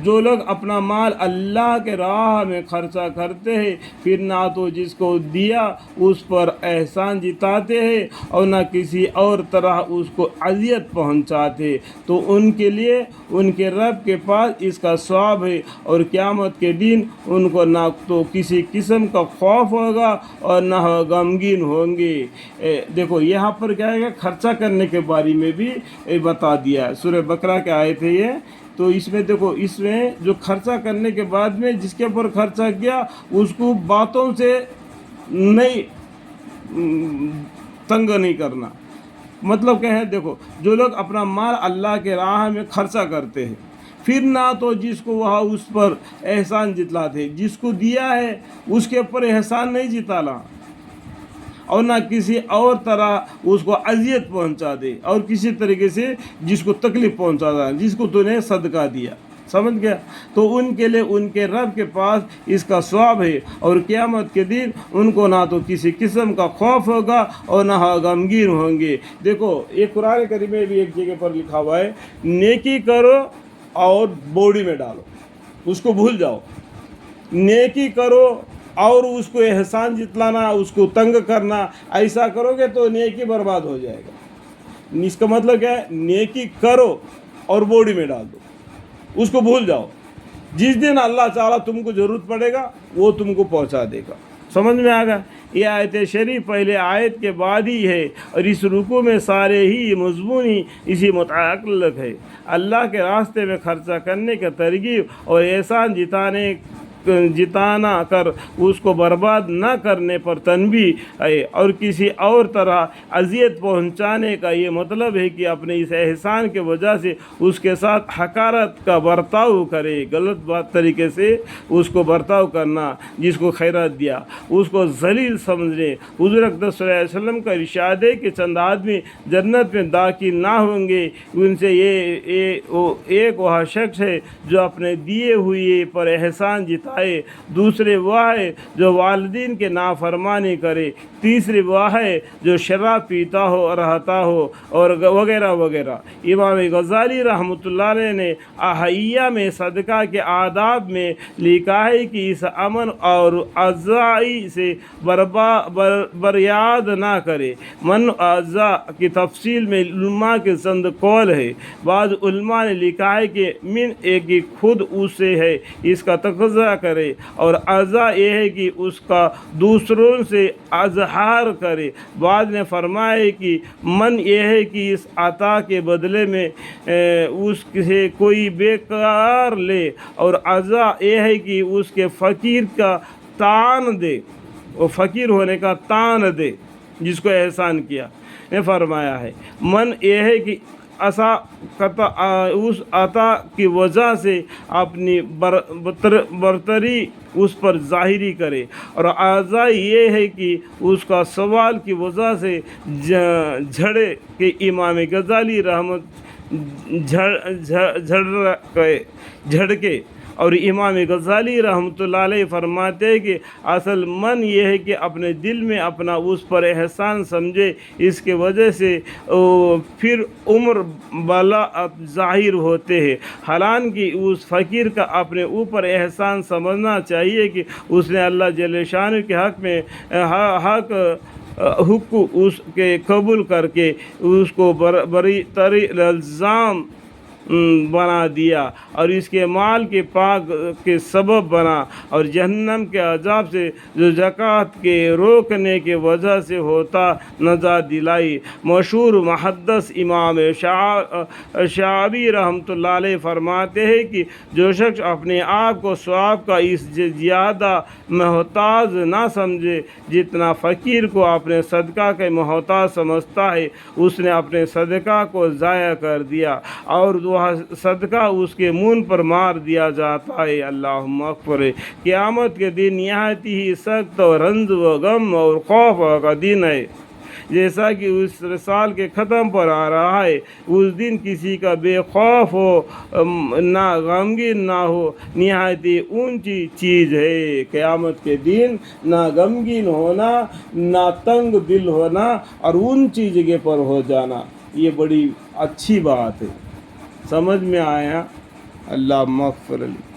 جو لوگ اپنا مال اللہ کے راہ میں خرچہ کرتے ہیں پھر نہ تو جس کو دیا اس پر احسان جتاتے ہیں اور نہ کسی اور طرح اس کو اذیت پہنچاتے، تو ان کے لیے ان کے رب کے پاس اس کا ثواب ہے، اور قیامت کے دن ان کو نہ تو کسی قسم کا خوف ہوگا اور نہ غمگین ہوں گے۔ دیکھو یہاں پر کیا ہے، خرچہ کرنے کے بارے میں بھی بتا دیا، سورہ بقرہ کے آیت ہے یہ۔ تو اس میں دیکھو، اس میں جو خرچہ کرنے کے بعد میں جس کے اوپر خرچہ کیا اس کو باتوں سے نہیں تنگ نہیں کرنا۔ مطلب کیا ہے، دیکھو جو لوگ اپنا مال اللہ کے راہ میں خرچہ کرتے ہیں پھر نہ تو جس کو وہاں اس پر احسان جتلاتے، جس کو دیا ہے اس کے اوپر احسان نہیں جتانا، اور نہ کسی اور طرح اس کو اذیت پہنچا دے، اور کسی طریقے سے جس کو تکلیف پہنچا دے جس کو تو نے صدقہ دیا، سمجھ گیا؟ تو ان کے لیے ان کے رب کے پاس اس کا ثواب ہے، اور قیامت کے دن ان کو نہ تو کسی قسم کا خوف ہوگا اور نہ غمگین ہوں گے۔ دیکھو یہ قرآن کریم میں بھی ایک جگہ پر لکھا ہوا ہے، نیکی کرو اور بوڑی میں ڈالو، اس کو بھول جاؤ۔ نیکی کرو اور اس کو احسان جتلانا، اس کو تنگ کرنا، ایسا کرو گے تو نیکی برباد ہو جائے گا۔ اس کا مطلب کیا ہے، نیکی کرو اور بوڑی میں ڈال دو، اس کو بھول جاؤ۔ جس دن اللہ تعالیٰ تم کو ضرورت پڑے گا وہ تم کو پہنچا دے گا۔ سمجھ میں آ گیا؟ یہ آیت شریف پہلے آیت کے بعد ہی ہے، اور اس رکوع میں سارے ہی مضمون ہی اسی متعلق ہے۔ اللہ کے راستے میں خرچہ کرنے کا ترغیب اور احسان جتانا کر اس کو برباد نہ کرنے پر تنبیہ ہے، اور کسی اور طرح اذیت پہنچانے کا یہ مطلب ہے کہ اپنے اس احسان کے وجہ سے اس کے ساتھ حقارت کا برتاؤ کرے، غلط طریقے سے اس کو برتاؤ کرنا، جس کو خیرات دیا اس کو ذلیل سمجھنے۔ حضور اقدس صلی اللہ علیہ وسلم کا ارشاد ہے کہ چند آدمی جنت میں داخل نہ ہوں گے، ان سے ایک وہ شخص ہے جو اپنے دیے ہوئے پر احسان جتائے، دوسرے وہ ہے جو والدین کے نافرمانی کرے، تیسرے وہ ہے جو شراب پیتا ہو رہتا ہو، اور وغیرہ وغیرہ۔ امام غزالی رحمۃ اللہ علیہ نے احیاء میں صدقہ کے آداب میں لکھا ہے کہ اس امن اور اعضائی سے بریاد نہ کرے۔ من اعضاء کی تفصیل میں علماء کے چند قول ہے۔ بعض علماء نے لکھا ہے کہ من ایک ہی خود اس سے ہے، اس کا تقاضا کرے، اور اعضاء یہ ہے کہ اس کا دوسروں سے اظہار کرے۔ بعض نے فرمایا کہ من یہ ہے کہ اس عطا کے بدلے میں اس سے کوئی بیکار لے، اور اعضاء یہ ہے کہ اس کے فقیر کا تان دے، وہ فقیر ہونے کا تان دے جس کو احسان کیا، نے فرمایا ہے۔ من یہ ہے کہ اس عطا کی وجہ سے اپنی برتری اس پر ظاہری کرے، اور اعضاء یہ ہے کہ اس کا سوال کی وجہ سے جھڑے کہ امام غزالی رحمت جھڑکے، اور امام غزالی رحمۃ اللہ علیہ فرماتے ہیں کہ اصل من یہ ہے کہ اپنے دل میں اپنا اس پر احسان سمجھے، اس کے وجہ سے پھر عمر بالا ظاہر ہوتے ہیں۔ حالانکہ اس فقیر کا اپنے اوپر احسان سمجھنا چاہیے کہ اس نے اللہ جل شانہ کے حق میں حق اس کے قبول کر کے اس کو بری تری الزام بنا دیا، اور اس کے مال کے پاک کے سبب بنا، اور جہنم کے عذاب سے جو زکوٰۃ کے روکنے کے وجہ سے ہوتا نجات دلائی۔ مشہور محدث امام شعبی رحمۃ اللہ علیہ فرماتے ہیں کہ جو شخص اپنے آپ کو ثواب کا اس زیادہ محتاج نہ سمجھے جتنا فقیر کو اپنے صدقہ کے محتاج سمجھتا ہے، اس نے اپنے صدقہ کو ضائع کر دیا، اور وہ صدقہ اس کے منہ پر مار دیا جاتا ہے۔ اللہم اغفر۔ قیامت کے دن نہایت ہی سخت اور رنج و غم اور خوف کا دن ہے، جیسا کہ اس سال کے ختم پر آ رہا ہے۔ اس دن کسی کا بے خوف ہو، نہ غمگین نہ ہو، نہایت ہی اونچی چیز ہے۔ قیامت کے دن نہ غمگین ہونا، نہ تنگ دل ہونا، اور اونچی جگہ پر ہو جانا، یہ بڑی اچھی بات ہے۔ سمجھ میں آیا؟ اللہ مغفر لی